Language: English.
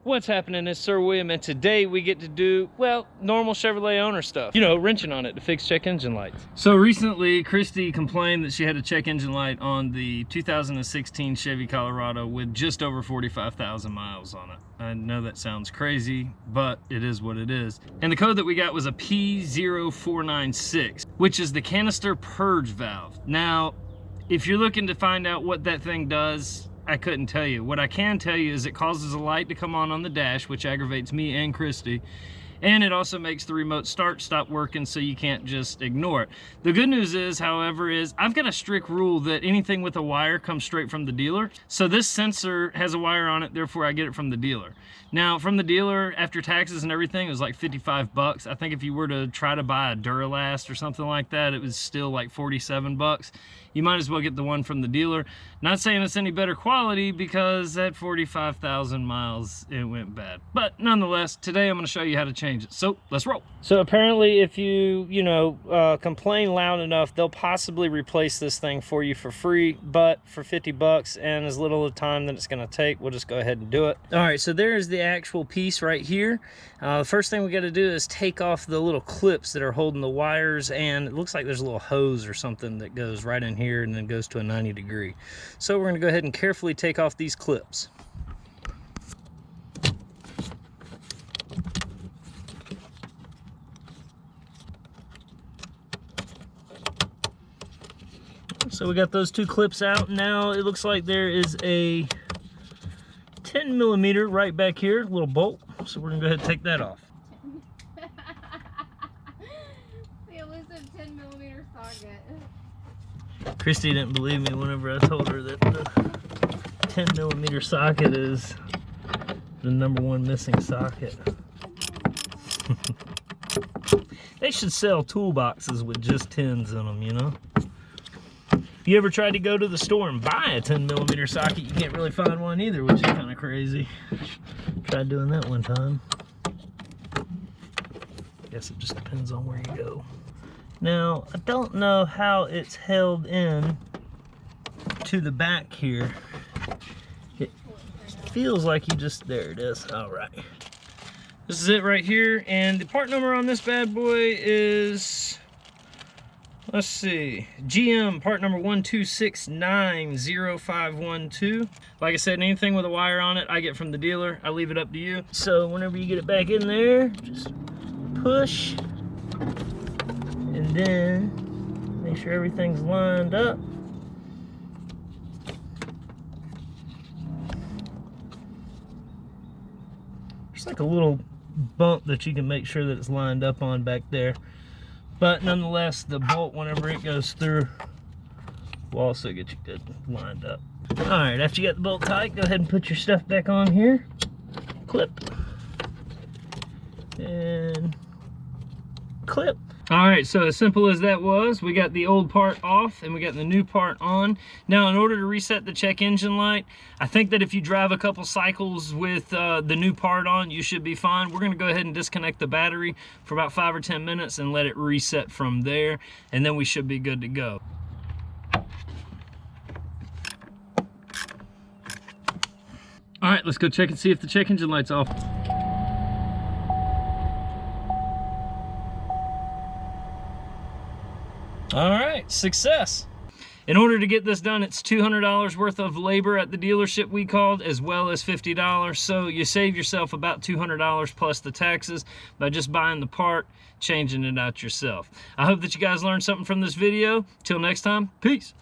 What's happening? It's Sir William, and today we get to do, well, normal Chevrolet owner stuff. You know, wrenching on it to fix check engine lights. So recently, Christy complained that she had a check engine light on the 2016 Chevy Colorado with just over 45,000 miles on it. I know that sounds crazy, but it is what it is. And the code that we got was a P0496, which is the Canister Purge Valve. Now, if you're looking to find out what that thing does, I couldn't tell you. What I can tell you is it causes a light to come on the dash, which aggravates me and Christy. And it also makes the remote start stop working, so you can't just ignore it. The good news is, however, is I've got a strict rule that anything with a wire comes straight from the dealer. So this sensor has a wire on it, therefore I get it from the dealer. Now, from the dealer, after taxes and everything, it was like 55 bucks. I think if you were to try to buy a 𝗬𝙗 or something like that, it was still like 47 bucks. You might as well get the one from the dealer. Not saying it's any better quality, because at 45,000 miles, it went bad. But nonetheless, today I'm gonna show you how to change it. So let's roll. So apparently if you complain loud enough, they'll possibly replace this thing for you for free, but for 50 bucks and as little of time that it's gonna take, we'll just go ahead and do it. All right, so there's the actual piece right here. The first thing we gotta do is take off the little clips that are holding the wires, and it looks like there's a little hose or something that goes right in here and then goes to a 90 degree. So we're gonna go ahead and carefully take off these clips. So we got those two clips out. Now it looks like there is a 10 millimeter right back here, little bolt. So we're gonna go ahead and take that off. The elusive 10 millimeter socket. Christy didn't believe me whenever I told her that the 10 millimeter socket is the #1 missing socket. They should sell toolboxes with just 10s in them, you know? If you ever tried to go to the store and buy a 10 millimeter socket, you can't really find one either, which is kind of crazy. Tried doing that one time. Guess it just depends on where you go. Now, I don't know how it's held in to the back here. It feels like you just, there it is, all right. This is it right here, and the part number on this bad boy is, let's see, GM part number 12690512. Like I said, anything with a wire on it, I get from the dealer. I leave it up to you. So whenever you get it back in there, just push, and then make sure everything's lined up. There's like a little bump that you can make sure that it's lined up on back there. But nonetheless, the bolt, whenever it goes through, will also get you good lined up. All right, after you got the bolt tight, go ahead and put your stuff back on here. Clip. And clip. All right, so as simple as that was, we got the old part off and we got the new part on. Now, in order to reset the check engine light, I think that if you drive a couple cycles with the new part on, you should be fine. We're gonna go ahead and disconnect the battery for about 5 or 10 minutes and let it reset from there, and then we should be good to go. All right, let's go check and see if the check engine light's off. All right, success. In order to get this done, it's $200 worth of labor at the dealership we called, as well as $50. So you save yourself about $200 plus the taxes by just buying the part, changing it out yourself. I hope that you guys learned something from this video. Till next time, peace.